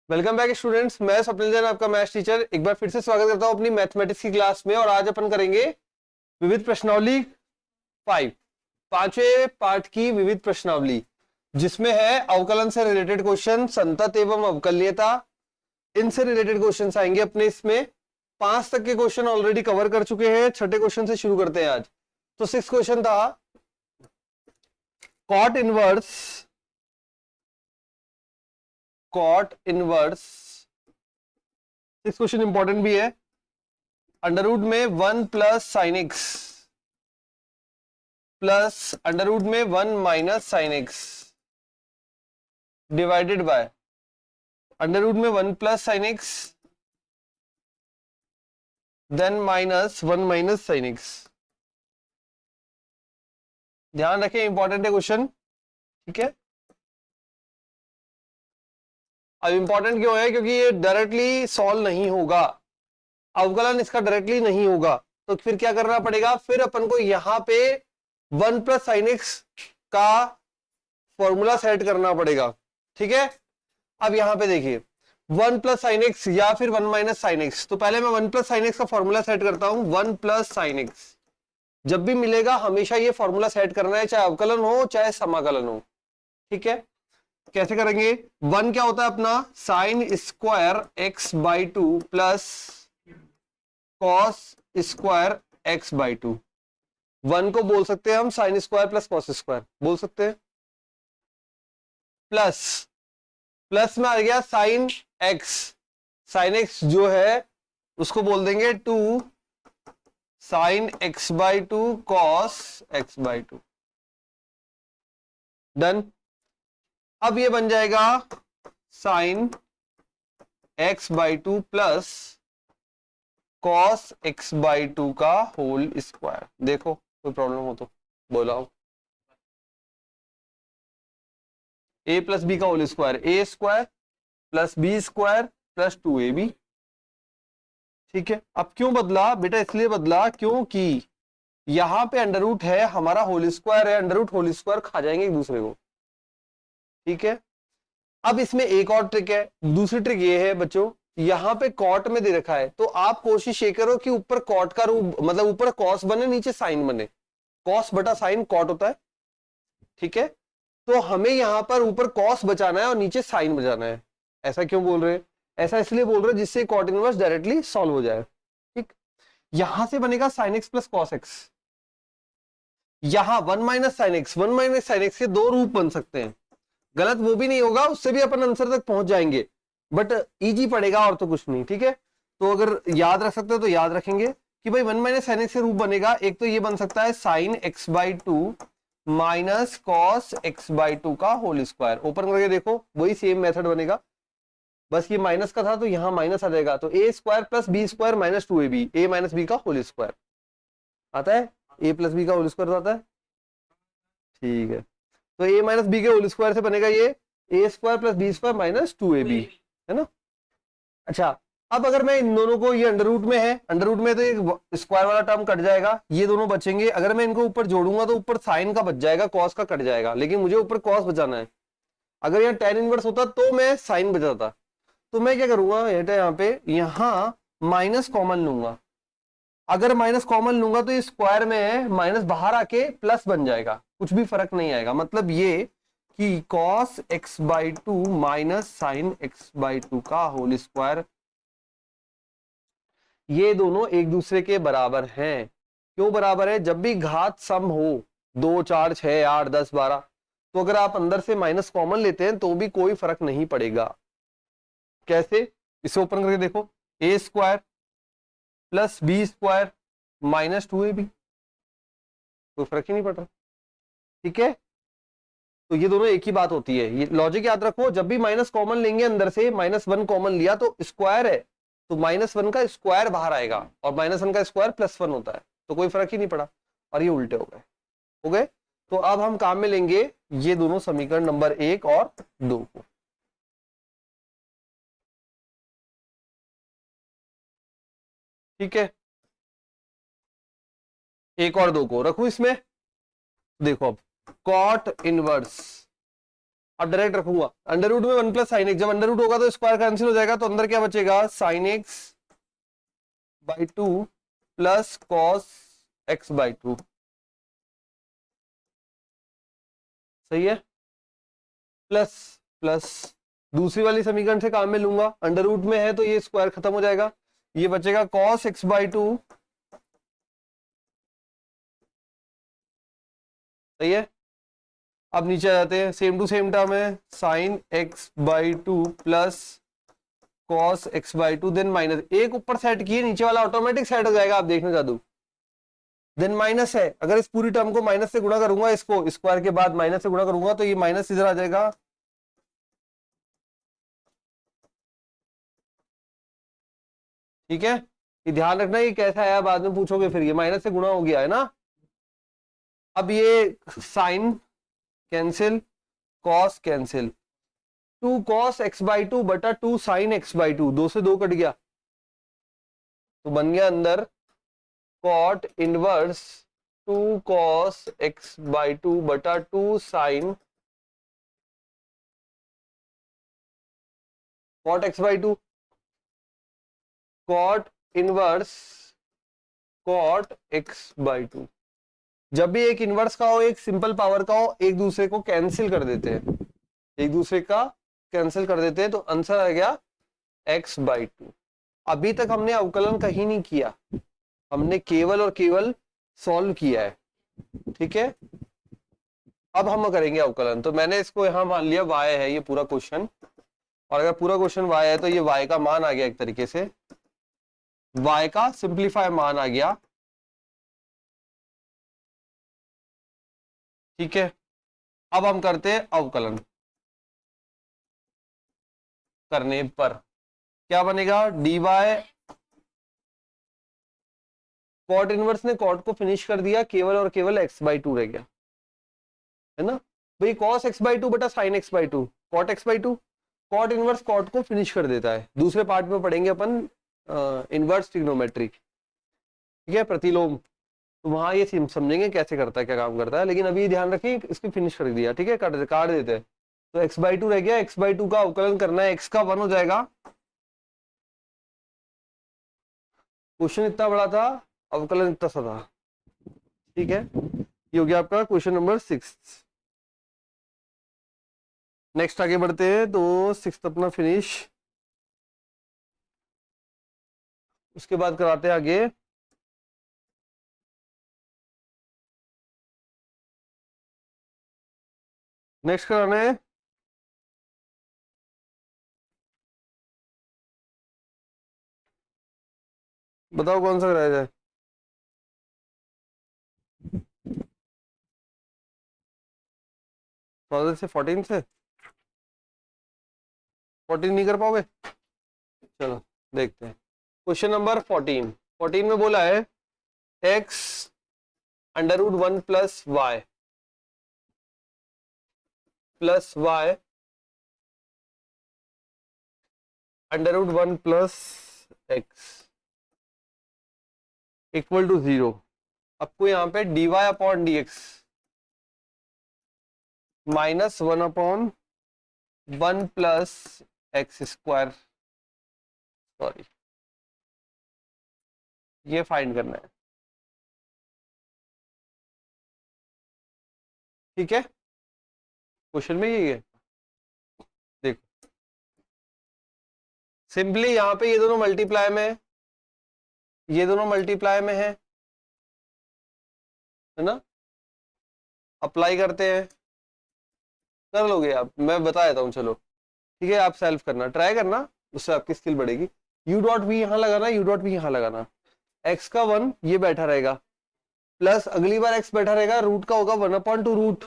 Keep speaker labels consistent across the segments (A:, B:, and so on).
A: Welcome back students, मैं स्वप्निल जैन आपका maths teacher एक बार फिर से स्वागत करता हूं अपनी मैथमेटिक्स की क्लास में। और आज अपन करेंगे विविध प्रश्नावली 5, पांचवें पार्ट की विविध प्रश्नावली, जिसमें है अवकलन से रिलेटेड क्वेश्चन, संतत एवं अवकलनीयता, इनसे रिलेटेड क्वेश्चन आएंगे अपने इसमें। 5 तक के क्वेश्चन ऑलरेडी कवर कर चुके हैं, छठे क्वेश्चन से शुरू करते हैं आज। तो 6 क्वेश्चन था cot inverse, six question important भी है। अंडर रूट में 1 plus sine x plus under root में 1 minus sine x divided by under root में 1 plus sine x then minus 1 minus sine x. ध्यान रखें, इंपॉर्टेंट है क्वेश्चन, ठीक है। अब इंपॉर्टेंट क्यों है? क्योंकि ये डायरेक्टली सॉल्व नहीं होगा, अवकलन इसका डायरेक्टली नहीं होगा। तो फिर क्या करना पड़ेगा? फिर अपन को यहां पे 1 प्लस साइन एक्स का फॉर्मूला सेट करना पड़ेगा, ठीक है। अब यहां पे देखिए 1 प्लस साइन एक्स या फिर 1 माइनस साइन एक्स। तो पहले मैं 1 प्लस साइन एक्स का फॉर्मूला सेट करता हूं। 1 प्लस साइन एक्स जब भी मिलेगा हमेशा ये फॉर्मूला सेट करना है, चाहे अवकलन हो चाहे समाकलन हो, ठीक है। कैसे करेंगे? 1 क्या होता है अपना? Sine square x by 2 plus cos square x by 2। 1 को बोल सकते हैं हम sine square plus cos square बोल सकते हैं। प्लस प्लस में आ गया साइन एक्स, साइन एक्स जो है उसको बोल देंगे 2 sign x by 2 cos x by 2। Done. अब ये बन जाएगा sign x by 2 plus cos x by 2 का होल स्क्वायर। देखो कोई प्रॉब्लम हो तो बोलाओ। ए प्लस बी का whole square, A square plus B square plus 2ab, ठीक है। अब क्यों बदला बेटा? इसलिए बदला क्योंकि यहां पे अंडर रूट है, हमारा होल स्क्वायर है, अंडर रूट होल स्क्वायर खा जाएंगे एक दूसरे को, ठीक है। अब इसमें एक और ट्रिक है। दूसरी ट्रिक ये है बच्चों, यहां पे कॉट में दे रखा है तो आप कोशिश ये करो कि ऊपर कॉट का रूप, मतलब ऊपर कॉस बने नीचे साइन बने। कॉस बटा साइन कॉट होता है, ठीक है। तो हमें यहां पर ऊपर कॉस बचाना है और नीचे साइन बचाना है। ऐसा क्यों बोल रहे हैं? ऐसा इसलिए बोल रहे हैं जिससे कॉट इनवर्स डायरेक्टली सॉल्व हो जाए, ठीक। यहां से बनेगा sign x plus cos x. यहां 1 minus sine x, 1 minus sine x के दो रूप बन सकते हैं। गलत वो भी नहीं होगा, उससे भी अपन आंसर तक पहुंच जाएंगे, बट इजी पड़ेगा और तो कुछ नहीं, ठीक है। तो अगर याद रख सकते हो तो याद रखेंगे कि भाई 1 माइनस साइन एक्स के रूप बनेगा। एक तो ये बन सकता है sine x by 2 minus cos x by 2 का होल स्क्वायर। ओपन करके देखो वही सेम मेथड बनेगा, बस ये माइनस का था तो यहां माइनस आ जाएगा। तो A square plus B square minus 2ab, A minus B का होल स्क्वायर आता है। ए प्लस बी का होल स्क्वायर आता है, ठीक है। तो ए माइनस बी के होल स्क्वायर से बनेगा ये A square plus B square minus 2ab, है ना। अच्छा, अब अगर मैं इन दोनों को, ये अंडर रूट में है, अंडर रूट में तो ये स्क्वायर वाला टर्म कट जाएगा, ये दोनों बचेंगे। अगर मैं इनको ऊपर जोड़ूंगा तो ऊपर साइन का बच जाएगा, कॉस का कट जाएगा, लेकिन मुझे ऊपर कॉस बचाना है। अगर यहाँ टेन इनवर्स होता तो मैं साइन बचाता। तो मैं क्या करूंगा बेटा, यहाँ पे यहां माइनस कॉमन लूंगा। अगर माइनस कॉमन लूंगा तो ये स्क्वायर में है, माइनस बाहर आके प्लस बन जाएगा, कुछ भी फर्क नहीं आएगा। मतलब ये कि cos x by 2 minus sine x by 2 का होल स्क्वायर, ये दोनों एक दूसरे के बराबर हैं। क्यों बराबर है? जब भी घात सम हो 2 4 6 8 10 12, तो अगर आप अंदर से माइनस कॉमन लेते हैं तो भी कोई फर्क नहीं पड़ेगा। कैसे? इसे ओपन करके देखो, A square plus B square minus 2ab, कोई फर्क ही नहीं पड़ रहा, ठीक है। तो ये दोनों एक ही बात होती है, ये लॉजिक याद रखो। जब भी माइनस कॉमन लेंगे, अंदर से -1 कॉमन लिया तो स्क्वायर है, तो -1 का स्क्वायर बाहर आएगा, और -1 का स्क्वायर +1 होता है, तो कोई फर्क ही नहीं पड़ा, और ये उल्टे हो गए, हो गए। तो अब हम काम में लेंगे ये दोनों समीकरण नंबर 1 और 2 को। ठीक है, 1 और 2 को रखू इसमें। देखो अब कॉट इनवर्स अब डायरेक्ट रखूंगा अंडर रूट में 1 प्लस साइन एक्स, जब अंडर रूट होगा तो स्क्वायर कैंसिल हो जाएगा, तो अंदर क्या बचेगा sign x by 2 plus cos x by 2। सही है, प्लस प्लस दूसरी वाली समीकरण से काम में लूंगा, अंडर रूट में है तो ये स्क्वायर खत्म हो जाएगा, ये बचेगा कॉस एक्स बाई 2। सही है, अब नीचे आ जाते हैं, सेम टू सेम टर्म है, sine x by 2 plus cos x by 2, then minus, एक ऊपर सेट किए नीचे वाला ऑटोमेटिक सेट हो जाएगा, आप देखना जादू। देन माइनस है, अगर इस पूरी टर्म को माइनस से गुणा करूंगा, इसको स्क्वायर के बाद माइनस से गुणा करूंगा तो ये माइनस इधर आ जाएगा, ठीक है। ये ध्यान रखना ये कैसा आया बाद में पूछोगे, फिर ये माइनस से गुणा हो गया है ना। अब ये sine cancel, cos cancel, 2 cos x by 2 बटा 2 साइन एक्स बाई 2, 2 से 2 कट गया तो बन गया अंदर cot inverse 2 cos x by 2 बटा 2 sine cot x by 2, cot inverse cot x by 2। जब भी एक इनवर्स का हो एक सिंपल पावर का हो, एक दूसरे को कैंसिल कर देते हैं, एक दूसरे का कैंसिल कर देते हैं, तो आंसर आ गया एक्स बाई 2। अभी तक हमने अवकलन कहीं नहीं किया, हमने केवल और केवल सॉल्व किया है, ठीक है। अब हम करेंगे अवकलन, तो मैंने इसको यहां मान लिया y है ये पूरा क्वेश्चन, और अगर पूरा क्वेश्चन y है तो ये y का मान आ गया, एक तरीके से y का सिंप्लीफाई मान आ गया, ठीक है। अब हम करते हैं अवकलन, करने पर क्या बनेगा, डी वाई, कॉट इनवर्स ने कॉट को फिनिश कर दिया, केवल और केवल एक्स बाई 2 रह गया, है ना भाई, कॉस एक्स बाई 2 बटा sine x by 2, cot x by 2, cot inverse cot को फिनिश कर देता है, दूसरे पार्ट में पढ़ेंगे अपन इनवर्स ट्रिग्नोमेट्री, ठीक है, प्रतिलोम, तो वहां ये समझेंगे कैसे करता है, क्या काम करता है, लेकिन अभी ध्यान रखिए इसकी फिनिश कर दिया, ठीक है, काट देते हैं, तो एक्स बाई 2 रह गया, एक्स बाई 2 का अवकलन करना है, एक्स का 1 हो जाएगा, क्वेश्चन इतना बड़ा था, अवकलन इतना सा था, ठीक है। ये हो गया आपका क्वेश्चन नंबर 6। नेक्स्ट आगे बढ़ते हैं, तो 6 अपना फिनिश, उसके बाद कराते हैं आगे नेक्स्ट कराना है बताओ कौन सा कराया जाए, 12 से 14 से 14 नहीं कर पाओगे, चलो देखते हैं। क्वेश्चन नंबर 14 में बोला है x under root 1 plus y under root 1 plus x equal to 0। आपको यहाँ पे dy upon dx minus 1 upon 1 plus x square, sorry, ये फाइंड करना है, ठीक है, क्वेश्चन में यही है। देखो सिंपली यहाँ पे ये दोनों मल्टीप्लाई में है, ये दोनों मल्टीप्लाई में है ना, अप्लाई करते हैं, कर लोगे आप, मैं बता देता हूँ, चलो ठीक है, आप सेल्फ करना, ट्राई करना, उससे आपकी स्किल बढ़ेगी। यू डॉट भी यहाँ लगाना, यू डॉट भी यहाँ लगाना, एक्स का 1 ये बैठा रहेगा, प्लस अगली बार एक्स बैठा रहेगा, रूट का होगा 1/2 रूट,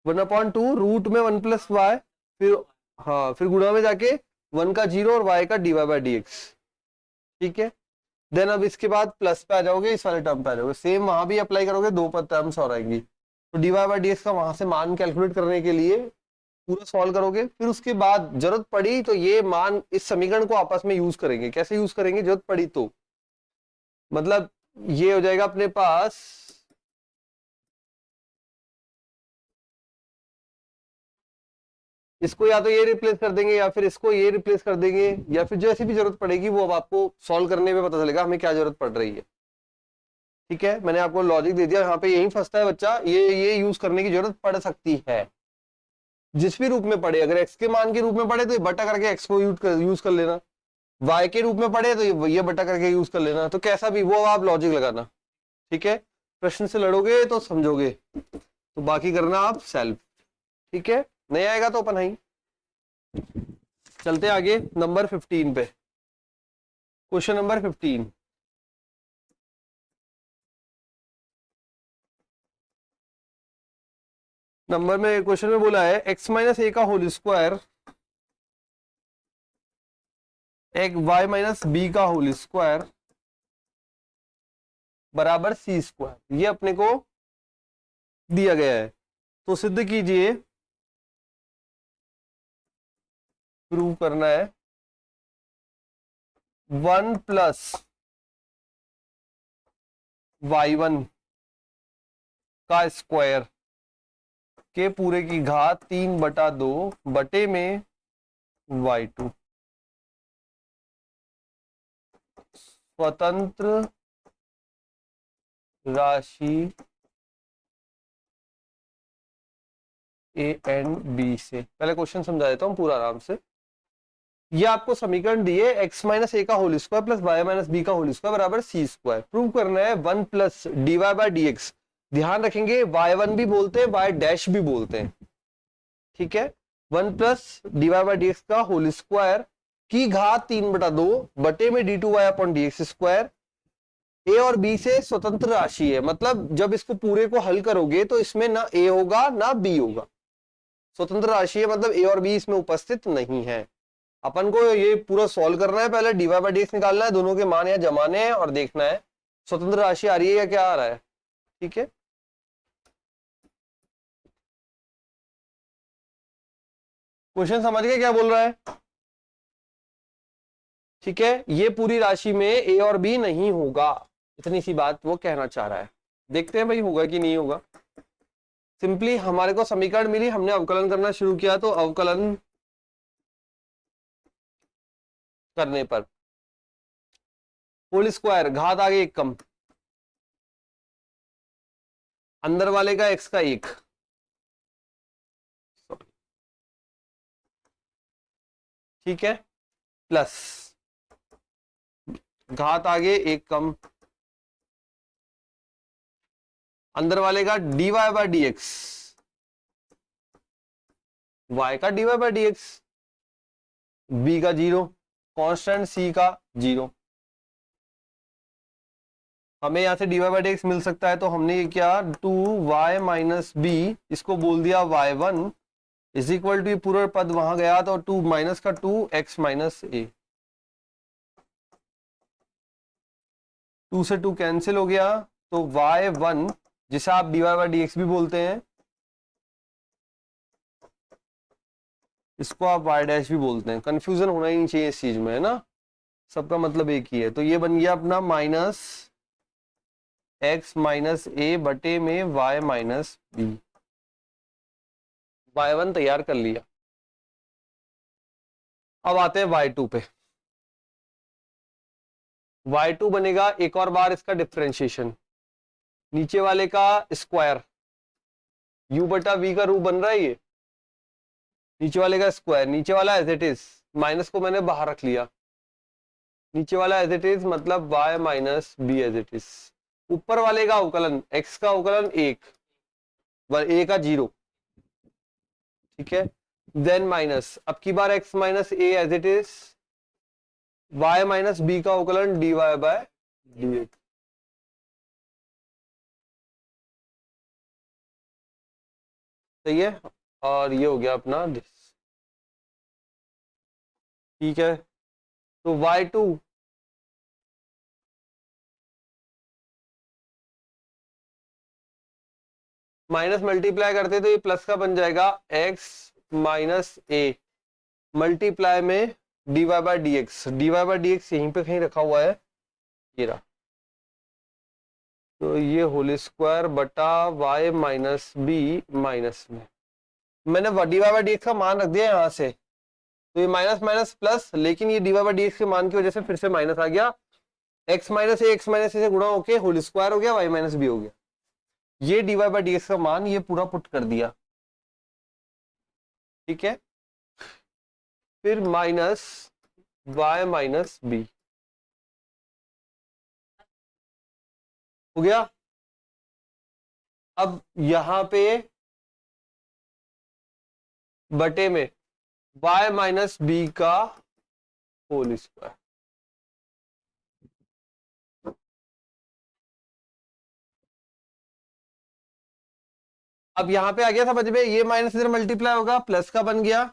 A: 1/2 रूट में 1 प्लस वाई, फिर हाँ फिर गुणा में जाके 1 का 0 और y का dy बाई डी एक्स, ठीक है। देन अब इसके बाद प्लस पे आ जाओगे, इस वाले टर्म पे आ जाओगे, सेम वहां भी अप्लाई करोगे, 2 टर्म्स और आएंगी, तो dy बाई डी एक्स का वहां से मान कैलकुलेट करने के लिए पूरा सॉल्व करोगे, फिर उसके बाद जरूरत पड़ी तो ये मान इस समीकरण को आपस में यूज करेंगे, कैसे यूज करेंगे, जरूरत पड़ी तो, मतलब ये हो जाएगा अपने पास इसको या तो ये रिप्लेस कर देंगे या फिर इसको ये रिप्लेस कर देंगे, या फिर जैसी भी जरूरत पड़ेगी वो अब आपको सॉल्व करने में पता चलेगा हमें क्या जरूरत पड़ रही है। ठीक है, मैंने आपको लॉजिक दे दिया, यहाँ पे यही फंसता है बच्चा, ये यूज करने की जरूरत पड़ सकती है जिस भी रूप में पड़े। अगर एक्स के मान के रूप में पड़े तो ये बटा करके एक्स को यूज कर लेना, वाई के रूप में पड़े तो ये बटा करके यूज कर लेना, तो कैसा भी वो आप लॉजिक लगाना। ठीक है, प्रश्न से लड़ोगे तो समझोगे, तो बाकी करना आप सेल्फ। ठीक है, नहीं आएगा तो अपन ही चलते आगे नंबर 15 पे। क्वेश्चन नंबर 15, नंबर में क्वेश्चन में बोला है x माइनस ए का होल स्क्वायर एक y माइनस बी का होल स्क्वायर बराबर सी स्क्वायर, ये अपने को दिया गया है। तो सिद्ध कीजिए, प्रूव करना है 1 प्लस y1 का स्क्वायर के पूरे की घात 3/2 बटे में y2 स्वतंत्र राशि ए एंड बी से। पहले क्वेश्चन समझा देता हूं पूरा आराम से। ये आपको समीकरण दिए x माइनस ए का whole square plus y minus B का होल स्क्वायर बराबर सी स्क्वायर। प्रूव करना है 1 प्लस dy बाय dx। ध्यान रखेंगे y1 भी बोलते हैं y डैश भी बोलते हैं। ठीक है, 1 प्लस dy बाय dx का होल स्क्वायर की घात 3/2 बटे में d2y अपॉन dx स्क्वायर। ए और बी से स्वतंत्र राशि है, मतलब जब इसको पूरे को हल करोगे तो इसमें ना ए होगा ना बी होगा। स्वतंत्र राशि है मतलब ए और बी इसमें उपस्थित नहीं है। अपन को ये पूरा सॉल्व करना है, पहले dy बाय dx निकालना है, दोनों के मान या जमाने हैं और देखना है स्वतंत्र राशि आ रही है या क्या आ रहा है। ठीक है, क्वेश्चन समझ गए क्या बोल रहा है। ठीक है, ये पूरी राशि में ए और बी नहीं होगा, इतनी सी बात वो कहना चाह रहा है। देखते हैं भाई होगा कि नहीं होगा। सिंपली हमारे को समीकरण मिली, हमने अवकलन करना शुरू किया, तो अवकलन करने पर होल स्क्वायर घात आगे एक कम, अंदर वाले का x का 1, ठीक है, प्लस घात आगे एक कम, अंदर वाले का dy बाय dx, y का dy बाय dx, b का 0, कांस्टेंट c का 0। हमें यहां से dy बाय dx मिल सकता है, तो हमने ये किया 2y माइनस बी, इसको बोल दिया y1 इज इक्वल टू, पूरा पद वहां गया तो 2 माइनस का 2 x माइनस ए, 2 से 2 कैंसिल हो गया, तो y1 जिसे आप dy बाय dx भी बोलते हैं, इसको आप y डैश भी बोलते हैं। कंफ्यूजन होना ही नहीं चाहिए इस चीज में, है ना, सबका मतलब एक ही है। तो ये बन गया अपना माइनस x माइनस ए बटे में y माइनस बी। y1 तैयार कर लिया। अब आते हैं y2 पे। y2 बनेगा एक और बार इसका डिफरेंशिएशन, नीचे वाले का स्क्वायर, u बटा v का रूप बन रहा है ये, नीचे वाले का स्क्वायर, नीचे वाला एज इट इज, माइनस को मैंने बाहर रख लिया, नीचे वाला एज इट इज मतलब y minus b as it is, ऊपर वाले का अवकलन x का अवकलन 1, a का 0, ठीक है, देन माइनस अब की बार x minus a as it is, y minus B का अवकलन dy बाय dx। सही है, और ये हो गया अपना दिस। ठीक है, तो y2 माइनस मल्टीप्लाई करते तो ये प्लस का बन जाएगा x माइनस ए मल्टीप्लाई में dy by dx, dy by dx यहीं पे कहीं रखा हुआ है, ये रहा, तो ये होल स्क्वायर बटा y माइनस बी माइनस में, मैंने d Y by D x का मान रख दिया यहाँ से, तो ये माइनस माइनस प्लस, लेकिन ये D Y by D x के मान की वजह से फिर से माइनस आ गया, एक्स माइनस ए से गुणा होके होल स्क्वायर हो गया, वाई माइनस बी हो गया। ये D Y by D x का मान ये पूरा पुट कर दिया, ठीक है। फिर माइनस वाई माइनस बी हो गया। अब यहां पे बटे में y माइनस बी का होल स्क्वायर, अब यहां पे आ गया समझ में, ये माइनस इधर मल्टीप्लाई होगा, प्लस का बन गया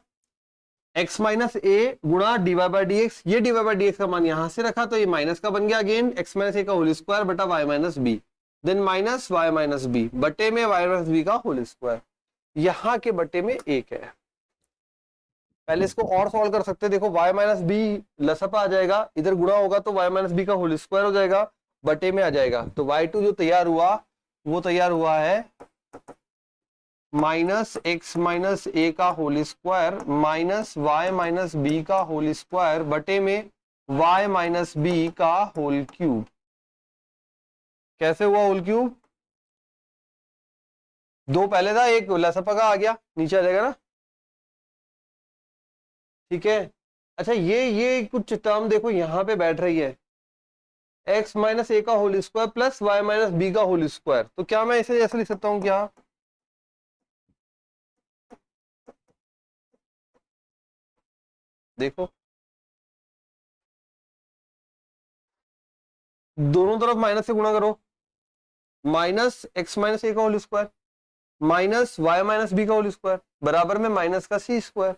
A: x माइनस ए गुणा D Y by D X, ये D Y by D x का मान यहां से रखा तो ये माइनस का बन गया अगेन, x माइनस ए का होल स्क्वायर बटा y minus b, then minus y minus b बटे में y माइनस बी का होल स्क्वायर, यहां के बटे में एक है। पहले इसको और सॉल्व कर सकते हैं, देखो y माइनस बी लसअप आ जाएगा, इधर गुणा होगा तो y माइनस बी का होल स्क्वायर हो जाएगा, बटे में आ जाएगा, तो y2 जो तैयार हुआ वो तैयार हुआ है माइनस एक्स माइनस ए का whole square minus y minus B का होल स्क्वायर बटे में y माइनस बी का होल क्यूब। कैसे हुआ होल क्यूब? दो पहले था, एक लसअप का आ गया, नीचे आ जाएगा ना, ठीक है। अच्छा ये कुछ टर्म देखो यहां पे बैठ रही है, x माइनस ए का whole square plus y minus B का होल स्क्वायर, तो क्या मैं इसे ऐसे लिख सकता हूं क्या? देखो दोनों तरफ माइनस से गुणा करो, माइनस एक्स माइनस ए का whole square minus y minus B का होल स्क्वायर बराबर में माइनस का सी स्क्वायर।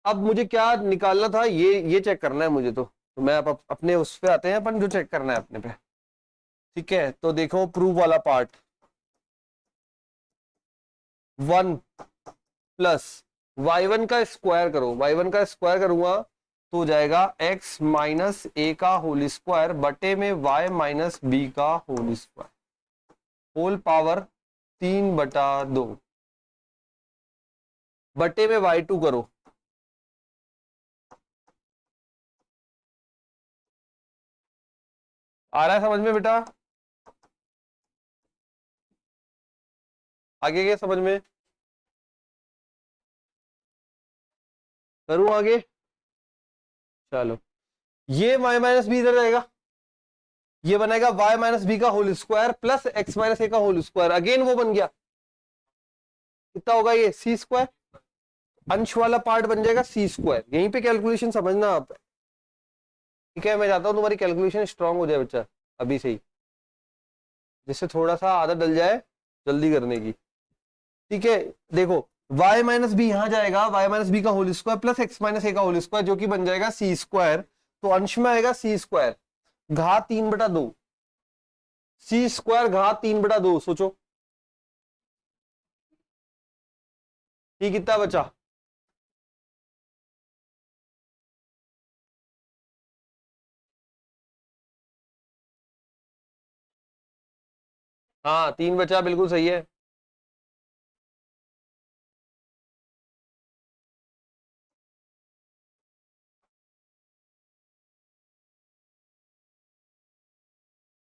A: अब मुझे क्या निकालना था, ये चेक करना है मुझे, तो मैं अपने उस पे आते हैं अपन, जो चेक करना है अपने पे, ठीक है। तो देखो प्रूव वाला पार्ट, 1 प्लस y1 का स्क्वायर करो, y1 का स्क्वायर करूंगा तो हो जाएगा x माइनस ए का होल स्क्वायर बटे में y माइनस बी का होल स्क्वायर होल पावर 3/2 बटे में y2 करो, आ रहा है समझ में बेटा? आगे क्या समझ में? करूं आगे? चलो, ये y माइनस बी इधर रहेगा, ये बनेगा y माइनस बी का whole square plus X minus ए का होल स्क्वायर, अगेन वो बन गया, कितना होगा ये सी स्क्वायर, अंश वाला पार्ट बन जाएगा सी स्क्वायर। यहीं पे कैलकुलेशन समझना आप, ठीक है। मैं चाहता हूं तुम्हारी कैलकुलेशन स्ट्रांग हो जाए बच्चा अभी से ही, जिससे थोड़ा सा आदत डल जाए जल्दी करने की, ठीक है। देखो y माइनस बी यहां जाएगा, y माइनस बी का whole square plus X minus ए का होल स्क्वायर जो कि बन जाएगा सी स्क्वायर, तो अंश में आएगा सी स्क्वायर घात 3/2, सी स्क्वायर घात 3/2, सोचो ये कितना बचा? हाँ 3 बचा, बिल्कुल सही है।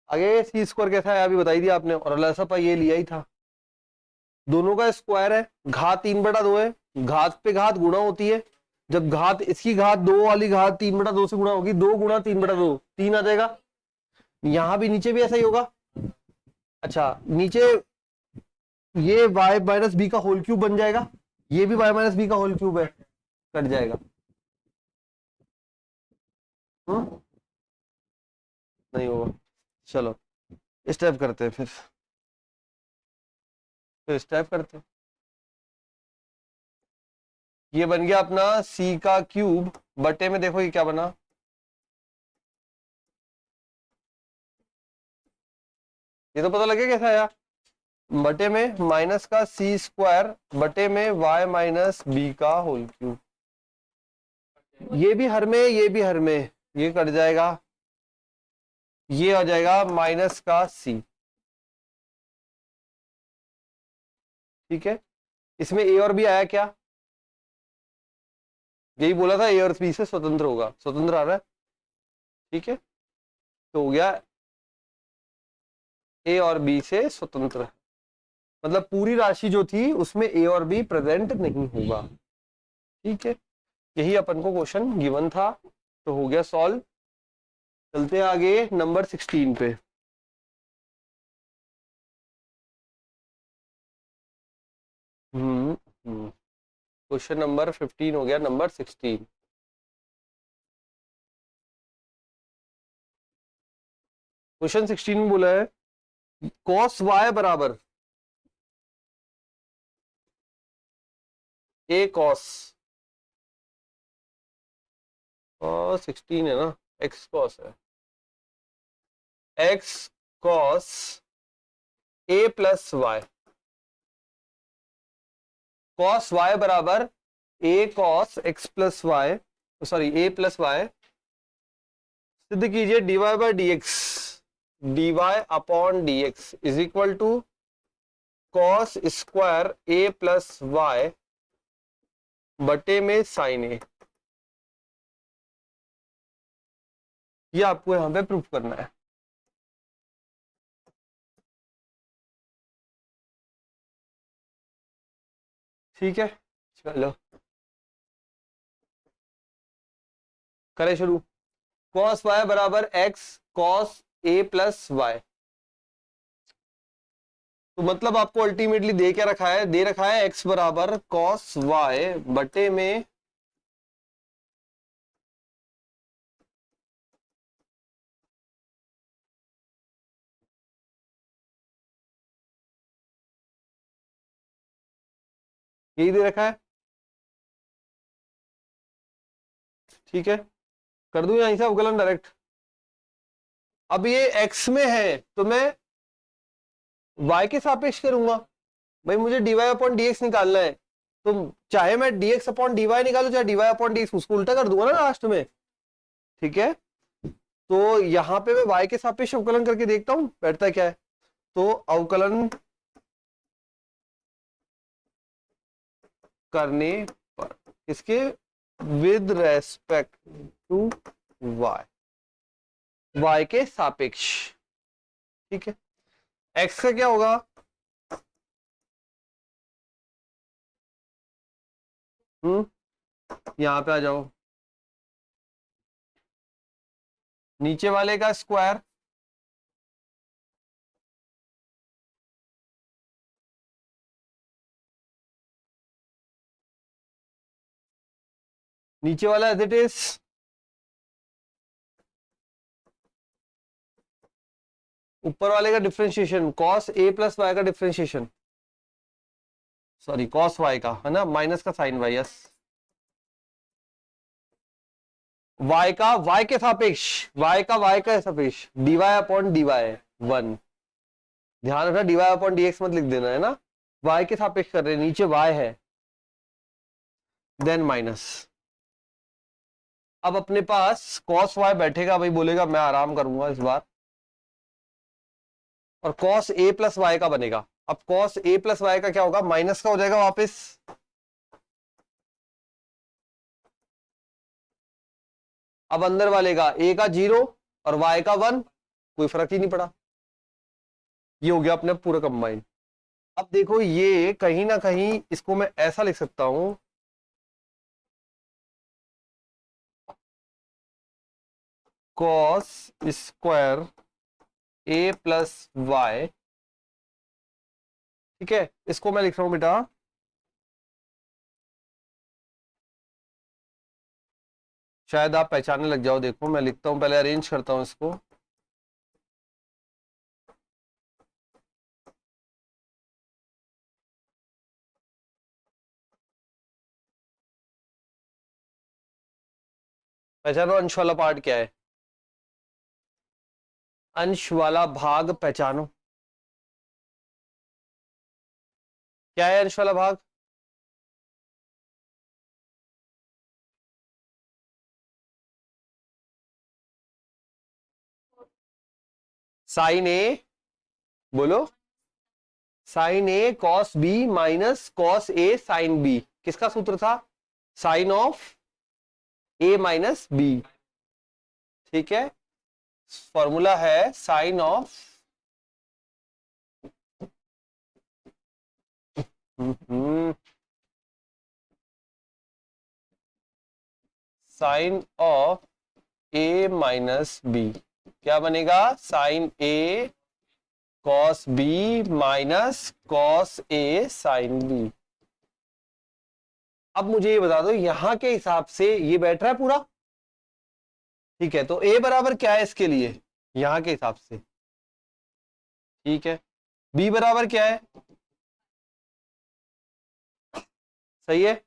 A: आगे सी स्क्वायर कैसा है अभी बताई दिया आपने, और लसअप ये लिया ही था, दोनों का स्क्वायर है, घात 3/2 है, घात पे घात गुणा होती है, जब घात इसकी घात 2 वाली घात 3/2 से गुणा होगी, 2 गुणा 3/2 3 आ जाएगा, यहां भी नीचे भी ऐसा ही होगा। अच्छा नीचे ये y माइनस बी का होल क्यूब बन जाएगा, ये भी y माइनस बी का होल क्यूब है, कट जाएगा। नहीं होगा, चलो स्टेप करते हैं, फिर स्टेप करते हैं। ये बन गया अपना c का क्यूब बटे में, देखो ये क्या बना, ये तो पता लगे कैसा आया, बटे में माइनस का सी स्क्वायर बटे में y माइनस बी का होल क्यूब, ये भी हर में ये भी हर में, ये कट जाएगा, ये आ जाएगा माइनस का सी। ठीक है, इसमें ए और बी आया क्या? यही बोला था, ए और बी से स्वतंत्र होगा, स्वतंत्र आ रहा है। ठीक है, तो हो गया ए और बी से स्वतंत्र है, मतलब पूरी राशि जो थी उसमें ए और बी प्रेजेंट नहीं होगा। ठीक है, यही अपन को क्वेश्चन गिवन था, तो हो गया सॉल्व। चलते हैं आगे नंबर 16 पे। क्वेश्चन नंबर 15 हो गया, नंबर 16। क्वेश्चन 16 में बोला है cos y बराबर a cos, 16 है ना, x cos है, x cos a plus y, cos y बराबर a cos x plus y, sorry a plus y, सिद्ध कीजिए dy by D x, dy upon d x is equal to cos square a plus y बटे में sign ए। ये आपको यहां पे proof करना है। ठीक है, चलो करें शुरू। cos y बराबर x cos a plus y, तो मतलब आपको अल्टीमेटली दे क्या रखा है, दे रखा है x बराबर cos y बटे में यही दे रखा है। ठीक है, कर दूं यहीं से अवकलन डायरेक्ट। अब ये x में है तो मैं y के सापेक्ष करूंगा, भाई मुझे dy अपॉन डी एक्स निकालना है, तो चाहे मैं dx अपॉन dy निकालू चाहे dy अपॉन डी एक्स, उसको उल्टा कर दूंगा ना लास्ट में। ठीक है, तो यहां पे मैं y के सापेक्ष अवकलन करके देखता हूं बैठता क्या है। तो अवकलन करने पर इसके with respect to y, y के सापेक्ष। ठीक है, x का क्या होगा, यहां पे आ जाओ, नीचे वाले का स्क्वायर नीचे वाला एज इट इज, ऊपर वाले का differentiation cos a plus y का डिफरेंशिएशन, सॉरी cos y का है ना, माइनस का साइन y, यस, y का y के सापेक्ष, y का सापेक्ष dy अपॉन dy 1, ध्यान रखना dy अपॉन डी एक्स मत लिख देना है ना, y के सापेक्ष कर रहे हैं, नीचे y है, देन माइनस। अब अपने पास cos y बैठेगा, भाई बोलेगा मैं आराम करूंगा इस बार, और cos a प्लस वाई का बनेगा। अब cos a प्लस वाई का क्या होगा, माइनस का हो जाएगा वापस, अब अंदर वाले का a का 0 और y का 1, कोई फर्क ही नहीं पड़ा। ये हो गया अपने पूरा कंबाइन। अब देखो ये कहीं ना कहीं इसको मैं ऐसा लिख सकता हूं, cos square a plus y. ठीक है, इसको मैं लिख रहा हूं बेटा शायद आप पहचानने लग जाओ, देखो मैं लिखता हूं, पहले अरेंज करता हूं इसको। पहचानो अंश वाला पार्ट क्या है, अंश वाला भाग पहचानो, क्या है अंश वाला भाग, साइन ए, बोलो, sine a cos b minus cos a sine b, किसका सूत्र था? Sine of a minus b, ठीक है। फॉर्मूला है sine of sine of a minus b क्या बनेगा? Sine a cos b minus cos a sine b. अब मुझे ये बता दो, यहां के हिसाब से ये बैठ रहा है पूरा, ठीक है। तो ए बराबर क्या है इसके लिए, यहां के हिसाब से, ठीक है। बी बराबर क्या है? सही है।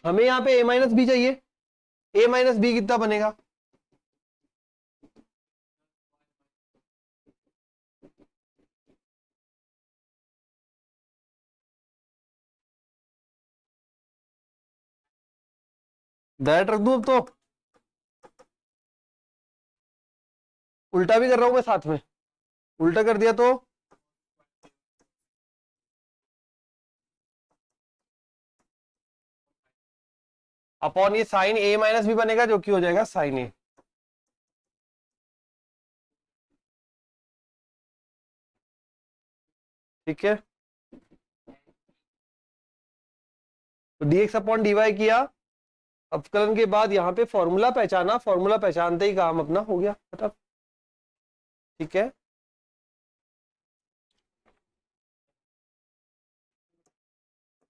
A: हमें यहां पे ए माइनस बी चाहिए। ए माइनस बी कितना बनेगा? डायरेक्ट रख दूं अब तो? उल्टा भी कर रहा हूं मैं साथ में, उल्टा कर दिया तो अपॉन ये साइन ए माइनस बी बनेगा, जो कि हो जाएगा साइन ए। ठीक है। तो dx अपॉन dy किया, अवकलन के बाद यहां पे फॉर्मूला पहचाना, फॉर्मूला पहचानते ही काम अपना हो गया फटाफट, ठीक है।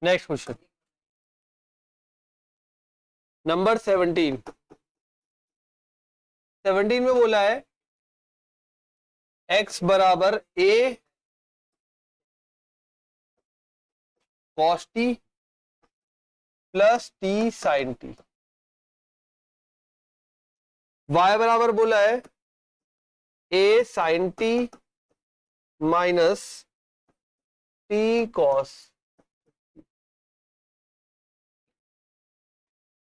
A: Next question number 17। 17 में बोला है x बराबर a cos t plus t sin t, y बराबर बोला है a sin t minus t cos।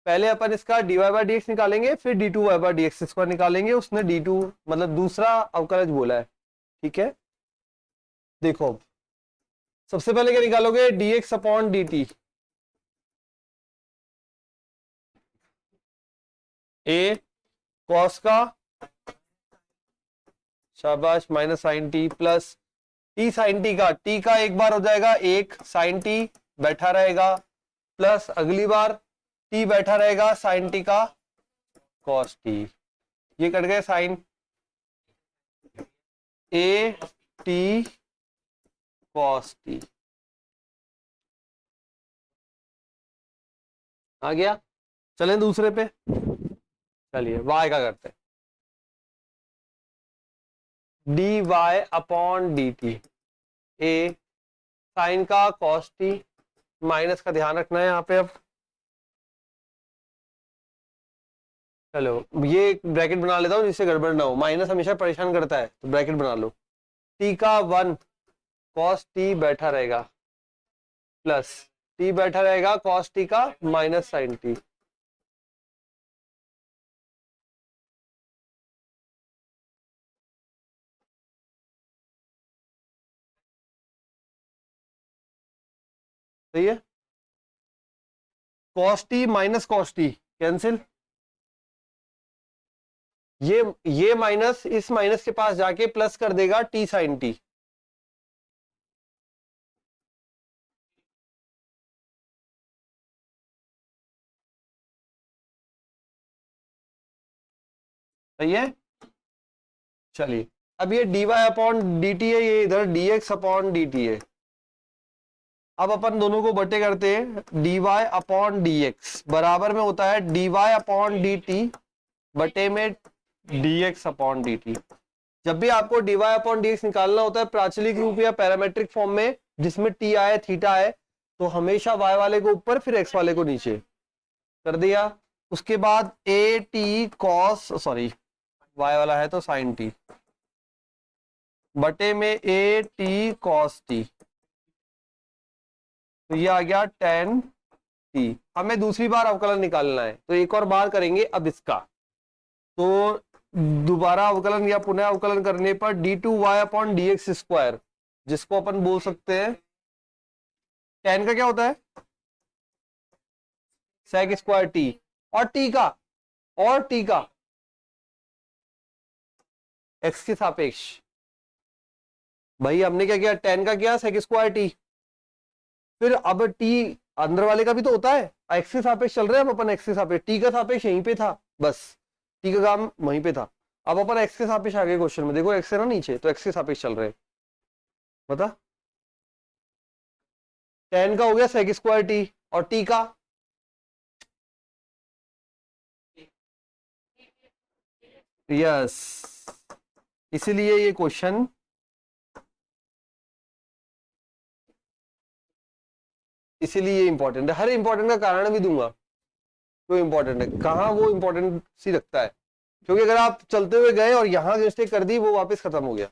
A: पहले अपन इसका dy बाई डी एक्स निकालेंगे, फिर d2y by D x square निकालेंगे। उसने d2 मतलब दूसरा अवकलज बोला है, ठीक है। देखो सबसे पहले क्या निकालोगे? dx upon dt, a cos का, शाबाश, minus sine t plus t sine T का, टी का एक बार हो जाएगा, एक साइन टी बैठा रहेगा, प्लस अगली बार टी बैठा रहेगा साइन टी का कॉस टी। ये कट गए sine A T cos T, आ गया। चलें दूसरे पे, चलिए y का करते हैं, D Y upon D T, A sine का कॉस टी, माइनस का ध्यान रखना है यहाँ पे। अब चलो ये ब्रैकेट बना लेता हूँ जिससे गड़बड़ ना हो, माइनस हमेशा परेशान करता है, तो ब्रैकेट बना लो। टी का 1 कॉस टी बैठा रहेगा, प्लस टी बैठा रहेगा कॉस टी का माइनस साइन टी। सही है। Cos T minus cos T cancel, ये माइनस इस माइनस के पास जाके प्लस कर देगा टी साइन टी। सही है। चलिए अब ये D Y upon D t है, ये इधर d x upon D t है। अब अपन दोनों को बटे करते हैं, D Y upon d x बराबर में होता है d Y upon D t बटे में d x upon D t. जब भी आपको d Y upon d x निकालना होता है प्राचलिक रूप या पैरामेट्रिक फॉर्म में, जिसमें टी आए थीटा है, तो हमेशा वाई वाले को ऊपर फिर एक्स वाले को नीचे कर दिया। उसके बाद a T cos, sorry y वाला है तो साइन टी बटे में ए टी कॉस टी, तो ये आ गया टेन टी। हमें दूसरी बार अवकलन निकालना है, तो एक और बार करेंगे अब इसका। तो दोबारा अवकलन या पुनः अवकलन करने पर d2y अपॉन dx स्क्वायर, जिसको अपन बोल सकते हैं tan का क्या होता है sec स्क्वायर t, और t का x के सापेक्ष। भाई हमने क्या किया, tan का किया sec स्क्वायर t, फिर अब t अंदर वाले का भी तो होता है, x के सापेक्ष चल रहे हैं हम अपन, x के सापेक्ष, t का सापेक्ष यहीं पे था, बस t का काम वहीं पे था। अब अपन x के सापेक्ष आगे क्वेश्चन में देखो, x है ना नीचे, तो x के सापेक्ष चल रहे हैं, बता। tan का हो गया sec स्क्वायर t, और t का यस, इसीलिए ये क्वेश्चन इसीलिए इंपॉर्टेंट है। हर इंपॉर्टेंट का कारण भी दूंगा, तो इंपॉर्टेंट है कहाँ वो इंपॉर्टेंट सी रखता है, क्योंकि अगर आप चलते हुए गए और यहां मिस्टेक कर दी, वो वापस खत्म हो गया,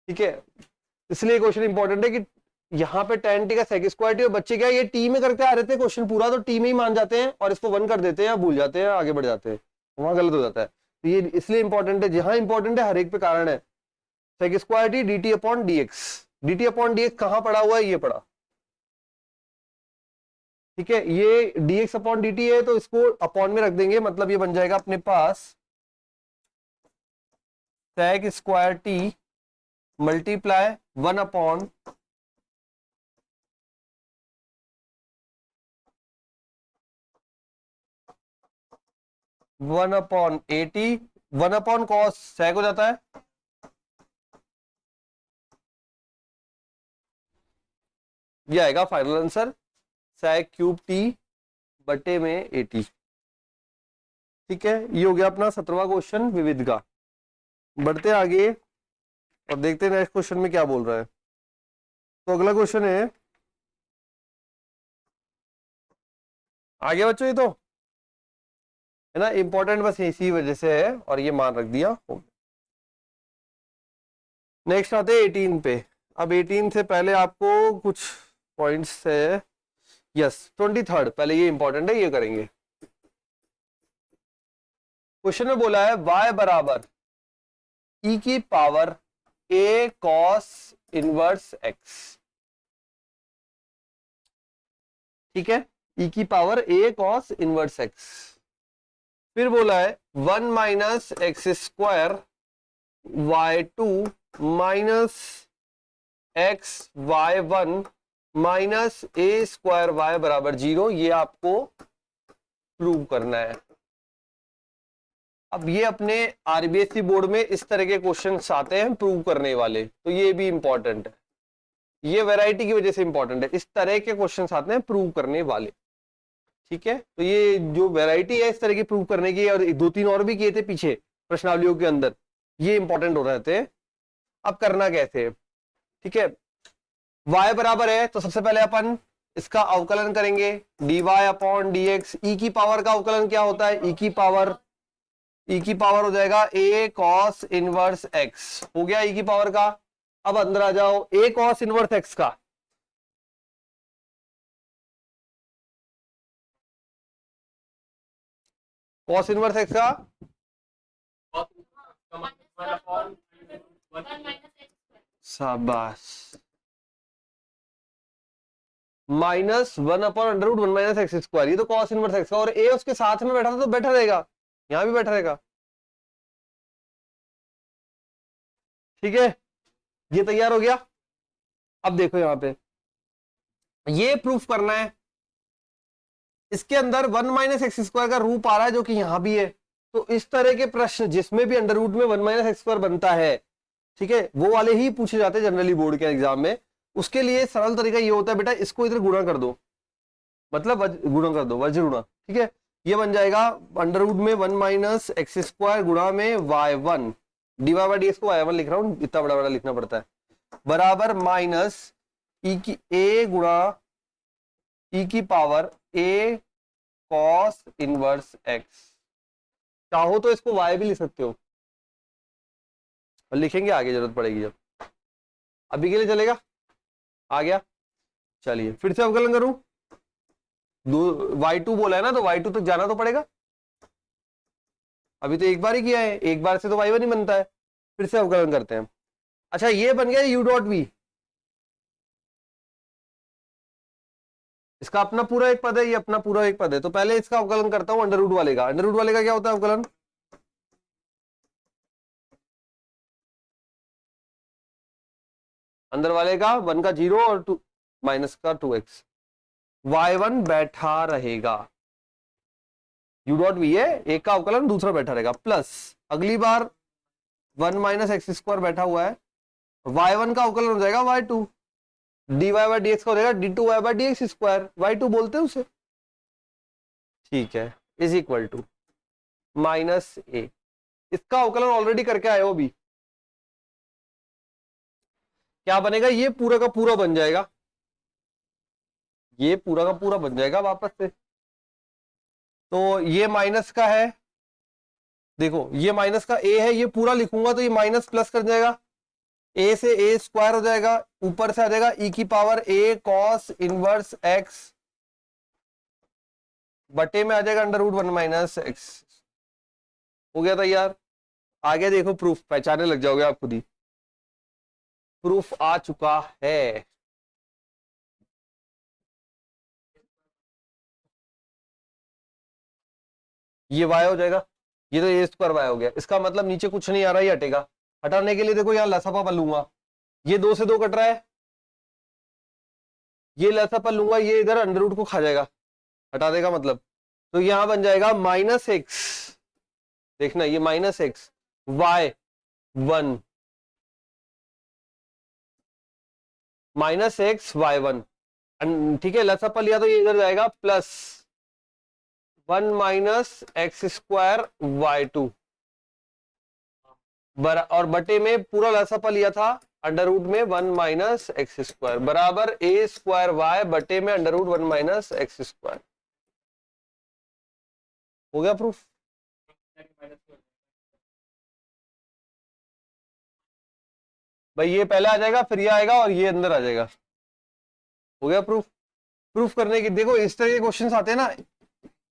A: ठीक है। इसलिए क्वेश्चन इंपॉर्टेंट है कि यहाँ पे tan t का sec स्क्वायर t, और बच्चे क्या ये टी में करते आ रहे थे क्वेश्चन पूरा, तो टी में ही मान जाते हैं और इसको 1 कर देते हैं या भूल जाते हैं, आगे बढ़ जाते हैं, वहां गलत हो जाता है। तो ये इसलिए इंपॉर्टेंट है, जहां इंपॉर्टेंट है हर एक पे कारण है। sec square t dt upon dx कहां पड़ा हुआ है, ये पड़ा, ठीक है। ये dx अपॉन dt है, तो इसको अपॉन में रख देंगे, मतलब ये बन जाएगा अपने पास sec square t multiply 1 upon AT, 1 upon cos sec हो जाता है, ये आएगा final answer sec cube t बटे में AT, ठीक है। ये हो गया अपना 17वां क्वेश्चन विविध का। बढ़ते आगे और देखते हैं नेक्स्ट क्वेश्चन में क्या बोल रहा है। तो अगला क्वेश्चन है, आगे बच्चों, ये तो है ना इंपॉर्टेंट, बस इसी वजह से है और ये मान रख दिया। नेक्स्ट आते हैं 18 पे। अब 18 से पहले आपको कुछ पॉइंट्स है, यस 23rd, पहले ये इंपॉर्टेंट है, ये करेंगे। क्वेश्चन में बोला है y बराबर e की power a cos inverse x, ठीक है, e की power a cos inverse x। फिर बोला है 1 minus x square y2 minus x y1 minus a square y बराबर 0, ये आपको प्रूव करना है। अब ये अपने आरबीएससी बोर्ड में इस तरह के क्वेश्चंस आते हैं प्रूव करने वाले, तो ये भी इंपॉर्टेंट है, ये वैरायटी की वजह से इंपॉर्टेंट है, इस तरह के क्वेश्चंस आते हैं प्रूव करने वाले, ठीक है। तो ये जो वैरायटी है इस तरह की प्रूव करने की, और 2-3 और भी किए थे पीछे प्रश्नावलियों के अंदर, ये इंपॉर्टेंट हो रहे थे। अब करना कैसे, ठीक है, y बराबर है तो सबसे पहले अपन इसका अवकलन करेंगे, dy अपॉन dx। e की पावर का अवकलन क्या होता है, e की पावर हो जाएगा a cos इनवर्स x, हो गया e की पावर का। अब अंदर आ जाओ, a cos इनवर्स x का cos इनवर्स x का शाबाश, minus 1 upon under root 1 minus x square, ये तो cos इनवर्स x का, और a उसके साथ में बैठा था तो बैठा रहेगा, यहां भी बैठा रहेगा, ठीक है। ये तैयार हो गया। अब देखो यहां पे ये प्रूफ करना है, इसके अंदर 1 माइनस एक्स स्क्वायर का रूप आ रहा है जो कि यहां भी है, तो इस तरह के प्रश्न जिसमें भी अंडर रूट में 1 माइनस एक्स स्क्वायर बनता है, ठीक है, वो वाले ही पूछे जाते हैं जनरली बोर्ड के एग्जाम में। उसके लिए सरल तरीका ये होता है, बेटा इसको इधर गुणा कर दो, मतलब गुणा कर दो, वज्र गुणा, ठीक है। ये बन जाएगा अंडर रूट में 1 माइनस एक्स स्क्वायर गुणा में y1, डीवाई बाई डीएक्स को y1 लिख रहा हूं, इतना बड़ा बड़ा लिखना पड़ता है, बराबर माइनस ई की a गुणा ई की power a cos inverse x। चाहो तो इसको y भी लिख सकते हो, और लिखेंगे आगे जरूरत पड़ेगी जब, अभी के लिए चलेगा। आ गया, चलिए फिर से अवकलन करूं, y2 बोला है ना, तो y2 तक जाना तो पड़ेगा, अभी तो एक बार ही किया है, एक बार से तो y1 ही बनता है। फिर से अवकलन करते हैं। अच्छा ये बन गया u डॉट v, इसका अपना पूरा एक पद है, ये अपना पूरा एक पद है। तो पहले इसका अवकलन करता हूं अंडर रूट वाले का। अंडर रूट वाले का क्या होता है अवकलन? अंदर वाले का 1 का 0 और 2 माइनस का 2x, y1 बैठा रहेगा, u डॉट v है, एक का अवकलन दूसरा बैठा रहेगा, प्लस अगली बार 1 माइनस एक्स स्क्वायर बैठा हुआ है, y1 का अवकलन हो जाएगा y2, dy बाई dx का हो जाएगा d2y by dx square, y2 बोलते हैं उसे, ठीक है, इज इक्वल टू माइनस ए। इसका अवकलन ऑलरेडी करके आए हो अभी, क्या बनेगा? ये पूरा का पूरा बन जाएगा, ये पूरा का पूरा बन जाएगा वापस से। तो ये माइनस का है, देखो ये माइनस का ए है, ये पूरा लिखूंगा तो ये माइनस प्लस कर जाएगा, ए से ए स्क्वायर हो जाएगा, ऊपर से आ जाएगा ई की पावर ए कॉस इनवर्स एक्स, बटे में आ जाएगा अंडर रूट 1 माइनस एक्स। हो गया तैयार। आगे देखो प्रूफ, पहचाने लग जाओगे आप खुद ही, प्रूफ आ चुका है। ये y हो जाएगा, ये तो ए स्क्वायर y हो गया, इसका मतलब नीचे कुछ नहीं आ रहा, ये हटेगा। हटाने के लिए देखो यहाँ लसापा लूंगा, ये 2 से 2 कट रहा है, ये लसापा लूंगा, ये इधर अंडर रूट को खा जाएगा, हटा देगा मतलब। तो यहां बन जाएगा माइनस एक्स, देखना ये minus x y1 minus x y1, ठीक है, लसापा लिया तो ये इधर जाएगा plus 1 minus x square y2 और बटे में पूरा लसापा लिया था अंडर रूट में 1 माइनस एक्स स्क्वायर बराबर ए स्क्वायर वाई बटे में under root 1 minus x square. हो गया प्रूफ? भाई ये पहले आ जाएगा, फिर ये आएगा और ये अंदर आ जाएगा। हो गया प्रूफ? प्रूफ करने की देखो इस तरह के क्वेश्चंस आते हैं ना,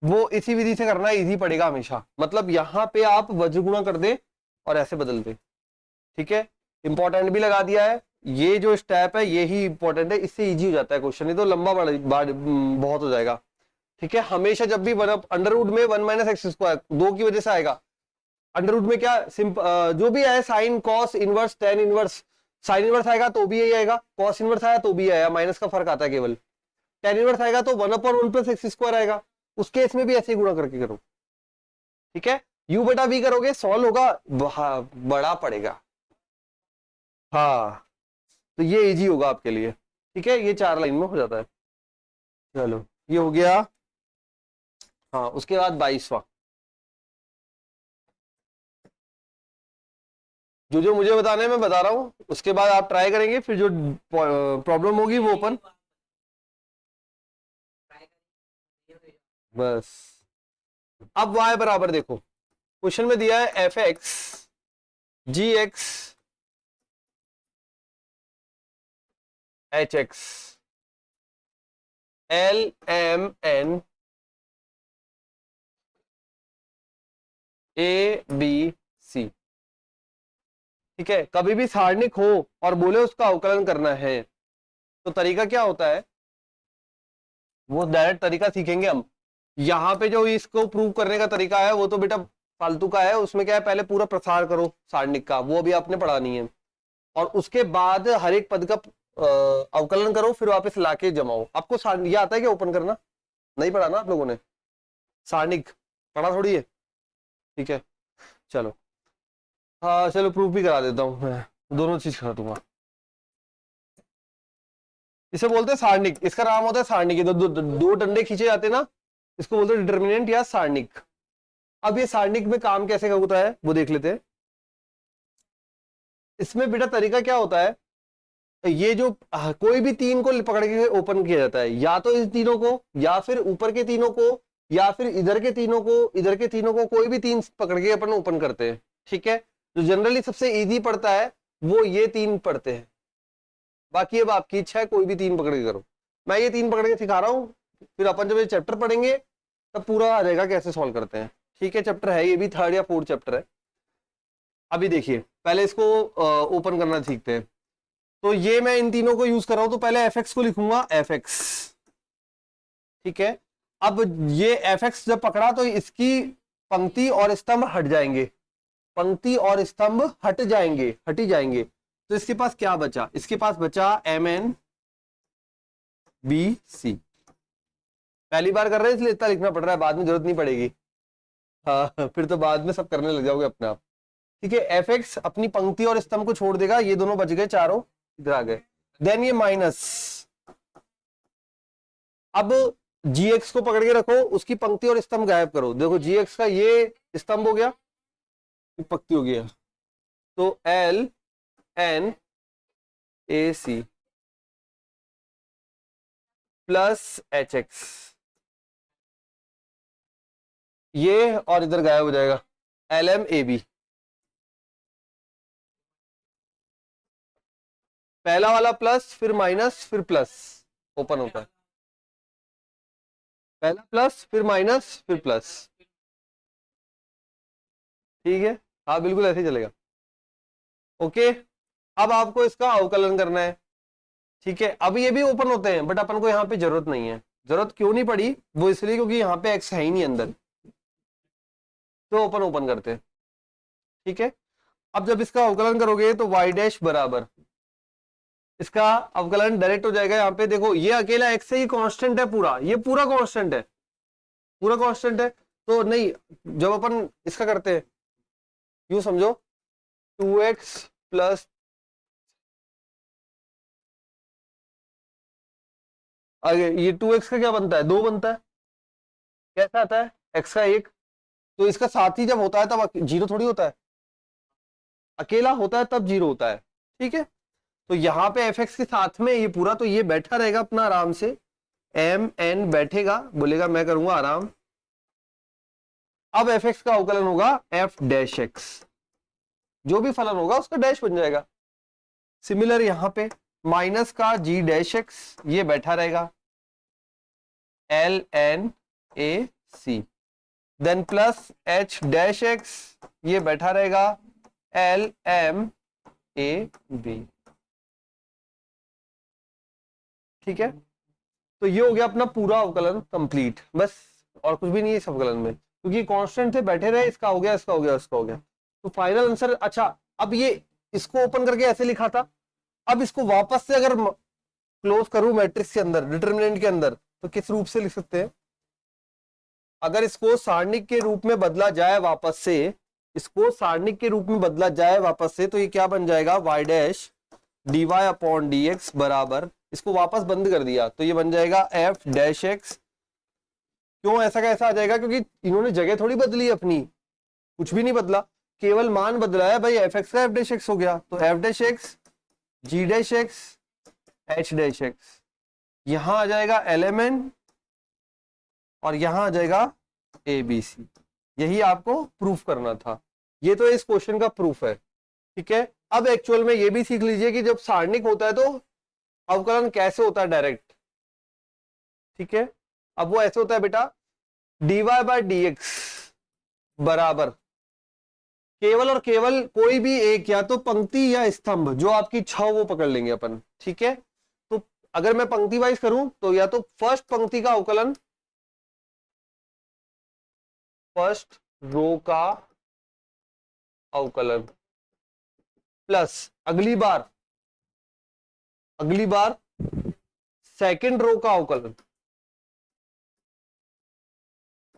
A: वो इसी विधि से करना इजी पड़ेगा हमेशा। मतलब यहाँ पे आप वज्र गुणा कर दे और ऐसे बदल दे, ठीक है। इंपॉर्टेंट भी लगा दिया है, ये जो स्टेप है यही इंपॉर्टेंट है, इससे इजी हो जाता है क्वेश्चन, नहीं तो लंबा बहुत हो जाएगा, ठीक है। हमेशा जब भी अंडर रूट में 1 माइनस एक्स स्क्वायर 2 की वजह से आएगा, अंडर रूट में क्या जो भी आए sine cos inverse tan inverse, sine inverse आएगा तो भी यही आएगा, कॉस इनवर्स आया तो भी आया, माइनस का फर्क आता है केवल। टेन इनवर्स आएगा तो 1/1 प्लस एक्स स्क्वायर आएगा, उस केस में भी ऐसे ही गुणा करके करो, ठीक है। u बटा v करोगे सॉल्व होगा, बड़ा पड़ेगा, हाँ तो ये इजी होगा आपके लिए, ठीक है। ये 4 लाइन में हो जाता है। चलो ये हो गया। हाँ उसके बाद 22वां, जो जो मुझे बताना है मैं बता रहा हूं, उसके बाद आप ट्राई करेंगे, फिर जो प्रॉब्लम होगी वो ओपन बस। अब y बराबर देखो, क्वेश्चन में दिया है f x ji x H x L M n a b c, ठीक है। कभी भी सारणिक हो और बोले उसका अवकलन करना है तो तरीका क्या होता है, वो डायरेक्ट तरीका सीखेंगे हम। यहाँ पे जो इसको प्रूव करने का तरीका है वो तो बेटा फालतू का है, उसमें क्या है पहले पूरा प्रसार करो सारणिक का, वो अभी आपने पढ़ा नहीं है, और उसके बाद हर एक पद का अवकलन करो, फिर वापस लाके जमाओ। आपको ये आता है क्या ओपन करना? नहीं पढ़ा ना आप लोगों ने, सारणिक पढ़ा थोड़ी है, ठीक है। चलो हाँ चलो प्रूफ भी करा देता हूँ मैं, दोनों चीज करा दूंगा। इसे बोलते हैं सारणिक, इसका नाम होता है सारणिक। दो डंडे खींचे जाते हैं ना, इसको बोलते हैं डिटर्मिनेंट या सारणिक। अब ये सारणिक में काम कैसे होता है वो देख लेते हैं। इसमें बेटा तरीका क्या होता है, ये जो कोई भी 3 को पकड़ के ओपन किया जाता है, या तो इस तीनों को, या फिर ऊपर के तीनों को, या फिर इधर के तीनों को, इधर के तीनों को, कोई भी 3 पकड़ के अपन ओपन करते हैं, ठीक है। जो जनरली सबसे इजी पड़ता है वो ये 3 पढ़ते हैं, बाकी अब आपकी इच्छा है, कोई भी 3 पकड़ के करो। मैं ये 3 पकड़ के सिखा रहा हूं, फिर अपन जब ये चैप्टर पढ़ेंगे तब पूरा आ जाएगा कैसे सॉल्व करते हैं, ठीक है, चैप्टर है ये भी, थर्ड या फोर्थ चैप्टर है। अभी देखिए पहले इसको ओपन करना सीखते हैं। तो ये मैं इन तीनों को यूज कर रहा हूं, तो पहले एफ एक्स को लिखूंगा एफ एक्स, ठीक है। अब ये एफ एक्स जब पकड़ा तो इसकी पंक्ति और स्तंभ हट जाएंगे, पंक्ति और स्तंभ हटी जाएंगे। तो इसके पास क्या बचा, इसके पास बचा एम एन बी सी। पहली बार कर रहे हैं इसलिए इतना लिखना पड़ रहा है, बाद में जरूरत नहीं पड़ेगी। हाँ फिर तो बाद में सब करने लग जाओगे अपने आप। ठीक है, एफ एक्स अपनी पंक्ति और स्तंभ को छोड़ देगा, ये दोनों बच गए, चारों इधर आ गए। देन ये माइनस, अब जी एक्स को पकड़ के रखो, उसकी पंक्ति और स्तंभ गायब करो। देखो जी एक्स का ये स्तंभ हो गया, पंक्ति हो गया, तो l n a c plus h x, ये और इधर गायब हो जाएगा, एल एम ए बी। पहला वाला प्लस फिर माइनस फिर प्लस ओपन होता है, पहला प्लस फिर माइनस फिर प्लस, ठीक है। हाँ बिल्कुल ऐसे ही चलेगा। ओके, अब आपको इसका अवकलन करना है, ठीक है। अब ये भी ओपन होते हैं बट अपन को यहाँ पे जरूरत नहीं है। जरूरत क्यों नहीं पड़ी, वो इसलिए क्योंकि यहाँ पे एक्स है ही नहीं अंदर, तो ओपन करते हैं, ठीक है। अब जब इसका अवकलन करोगे तो वाई डैश बराबर, इसका अवकलन डायरेक्ट हो जाएगा। यहाँ पे देखो ये अकेला एक्स है, ये कांस्टेंट है पूरा, ये पूरा कांस्टेंट है, पूरा कांस्टेंट है। तो नहीं, जब अपन इसका करते हैं यूं समझो, 2x प्लस आगे ये 2x का क्या बनता है, 2 बनता है। कैसा आता है, x का 1, तो इसका साथी जब होता है तब जीरो थोड़ी होता है, अकेला होता है तब जीरो होता है, ठीक है। तो यहाँ पे एफ एक्स के साथ में ये पूरा, तो ये बैठा रहेगा अपना आराम से, एम एन बैठेगा, बोलेगा मैं करूंगा आराम। अब एफ एक्स का अवकलन होगा एफ डैश एक्स, जो भी फलन होगा उसका डैश बन जाएगा। सिमिलर यहां पे माइनस का जी डैश एक्स, ये बैठा रहेगा, l n a c. Then plus h dash x, ये बैठा रहेगा, एल एम ए बी, ठीक है। तो ये हो गया अपना पूरा अवकलन कंप्लीट, बस और कुछ भी नहीं है इस अवकलन में, क्योंकि कांस्टेंट थे बैठे रहे, इसका हो गया, इसका हो गया, इसका हो गया। तो फाइनल आंसर, अच्छा अब ये इसको ओपन करके ऐसे लिखा था, अब इसको वापस से अगर क्लोज करूं मैट्रिक्स के अंदर, डिटरमिनेंट के अंदर, तो किस रूप से लिख सकते हैं। अगर इसको सारणिक के रूप में बदला जाए वापस से, इसको सारणिक के रूप में बदला जाए वापस से, तो ये क्या बन जाएगा, y dash d Y upon d x बराबर, इसको वापस बंद कर दिया तो ये बन जाएगा एफ डैश एक्स। क्यों ऐसा कैसा आ जाएगा, क्योंकि इन्होंने जगह थोड़ी बदली अपनी, कुछ भी नहीं बदला, केवल मान बदला है भाई, एफ एक्स का एफ डैश एक्स हो गया, तो F dash X G dash X H dash X, यहां आ जाएगा एल एम एन और यहां आ जाएगा ए बी सी। यही आपको प्रूफ करना था, ये तो इस क्वेश्चन का प्रूफ है, ठीक है। अब एक्चुअल में ये भी सीख लीजिए कि जब सारणिक होता है तो अवकलन कैसे होता है डायरेक्ट, ठीक है। अब वो ऐसे होता है बेटा, dy बाय डी एक्स बराबर केवल और केवल कोई भी एक, या तो पंक्ति या स्तंभ, जो आपकी इच्छा हो वो पकड़ लेंगे अपन, ठीक है। तो अगर मैं पंक्ति वाइज करूं तो या तो फर्स्ट पंक्ति का अवकलन, फर्स्ट रो का अवकलन, प्लस अगली बार सेकंड रो का अवकलन,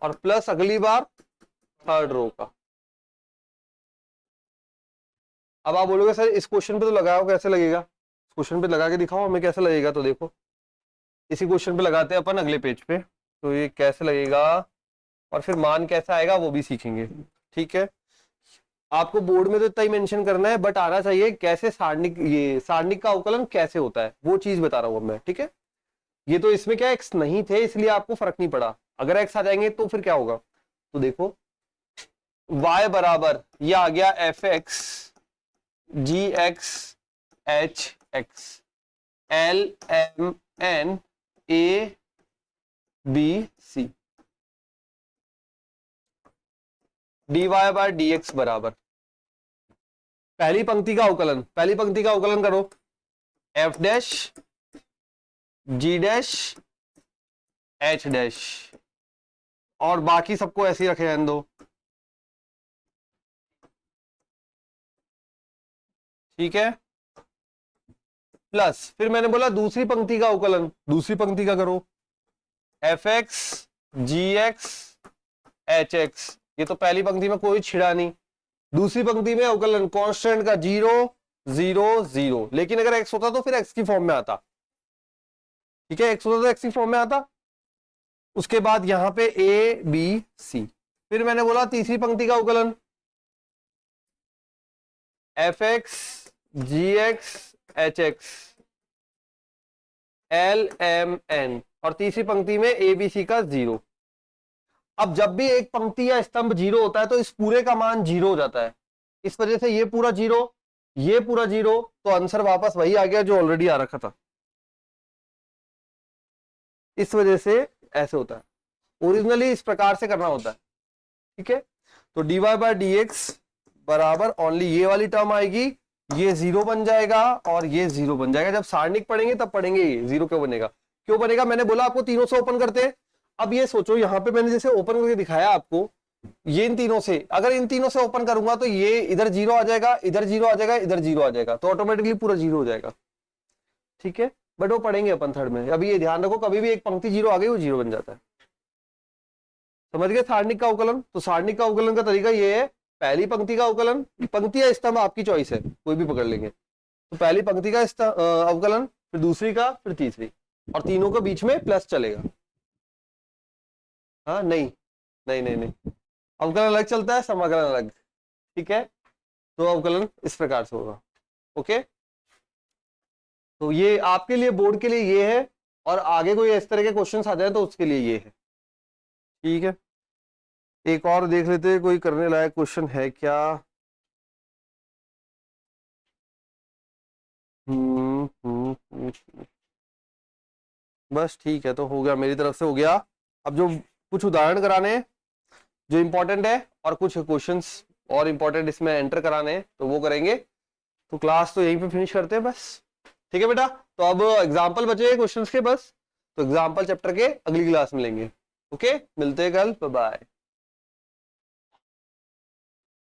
A: और प्लस अगली बार थर्ड रो का। अब आप बोलोगे सर इस क्वेश्चन पे तो लगाओ, कैसे लगेगा, क्वेश्चन पे लगा के दिखाओ हमें कैसे लगेगा। तो देखो इसी क्वेश्चन पे लगाते हैं अपन अगले पेज पे, तो ये कैसे लगेगा और फिर मान कैसा आएगा वो भी सीखेंगे, ठीक है। आपको बोर्ड में तो इतना ही मेंशन करना है, बट आना चाहिए कैसे सारणिक, ये सारणिक का अवकलन कैसे होता है वो चीज बता रहा हूं मैं, ठीक है। ये तो इसमें क्या एक्स नहीं थे इसलिए आपको फर्क नहीं पड़ा, अगर एक्स आ जाएंगे तो फिर क्या होगा। तो देखो y बराबर ये आ गया f x ji x H x L M n a b c, dy by dx बराबर पहली पंक्ति का अवकलन करो, f dash g dash h dash, और बाकी सबको ऐसे ही रखे रहने दो, ठीक है। प्लस फिर मैंने बोला दूसरी पंक्ति का अवकलन, दूसरी पंक्ति का करो, एफ एक्स जी एक्स एच एक्स, ये तो पहली पंक्ति में कोई छिड़ा नहीं। दूसरी पंक्ति में अवकलन कांस्टेंट का 0 0 0, लेकिन अगर एक्स होता तो फिर एक्स की फॉर्म में आता, ठीक है, एक्स होता तो एक्स की फॉर्म में आता। उसके बाद यहां पे ए बी सी, फिर मैंने बोला तीसरी पंक्ति का अवकलन एफ एक्स जी x H x L M N, और तीसरी पंक्ति में ए बी सी का 0। अब जब भी एक पंक्ति या स्तंभ 0 होता है तो इस पूरे का मान 0 हो जाता है, इस वजह से ये पूरा 0, ये पूरा 0, तो आंसर वापस वही आ गया जो ऑलरेडी आ रखा था। इस वजह से ऐसे होता है, ओरिजिनली इस प्रकार से करना होता है, ठीक है। तो dy बाय dx बराबर ओनली ये वाली टर्म आएगी, ये 0 बन जाएगा और ये 0 बन जाएगा। जब सारणिक पढ़ेंगे तब पढ़ेंगे ये 0 क्यों बनेगा, क्यों बनेगा, मैंने बोला आपको तीनों से ओपन करते हैं। अब ये सोचो यहां पे मैंने जैसे ओपन करके दिखाया आपको, ये इन तीनों से, अगर इन तीनों से ओपन करूंगा तो ये इधर 0 आ जाएगा, इधर 0 आ जाएगा, इधर 0 आ जाएगा, तो ऑटोमेटिकली पूरा 0 हो जाएगा, ठीक है। बट वो पढ़ेंगे अपन थर्ड में। अभी ये ध्यान रखो, कभी भी एक पंक्ति 0 आ गई वो 0 बन जाता है, समझ गए। सारणिक का अवकलन, तो सारणिक का अवकलन का तरीका ये है, पहली पंक्ति का अवकलन, पंक्ति या स्तंभ आपकी चॉइस है, कोई भी पकड़ लेंगे। तो पहली पंक्ति का अवकलन, फिर दूसरी का, फिर तीसरी, और तीनों के बीच में प्लस चलेगा। हाँ नहीं नहीं नहीं नहीं, अवकलन अलग चलता है, समाकलन अलग, ठीक है। तो अवकलन इस प्रकार से होगा, ओके। तो ये आपके लिए, बोर्ड के लिए ये है, और आगे कोई इस तरह के क्वेश्चन आ जाए तो उसके लिए ये है, ठीक है। एक और देख लेते हैं, कोई करने लायक क्वेश्चन है क्या। बस ठीक है, तो हो गया, मेरी तरफ से हो गया। अब जो कुछ उदाहरण कराने हैं जो इंपॉर्टेंट है, और कुछ क्वेश्चंस और इंपॉर्टेंट इसमें एंटर कराने हैं, तो वो करेंगे। तो क्लास तो यहीं पे फिनिश करते हैं बस, ठीक है बेटा। तो अब एग्जाम्पल बचे क्वेश्चंस के बस, तो एग्जाम्पल चैप्टर के अगली क्लास में लेंगे, ओके। मिलते हैं कल, बाय बाय।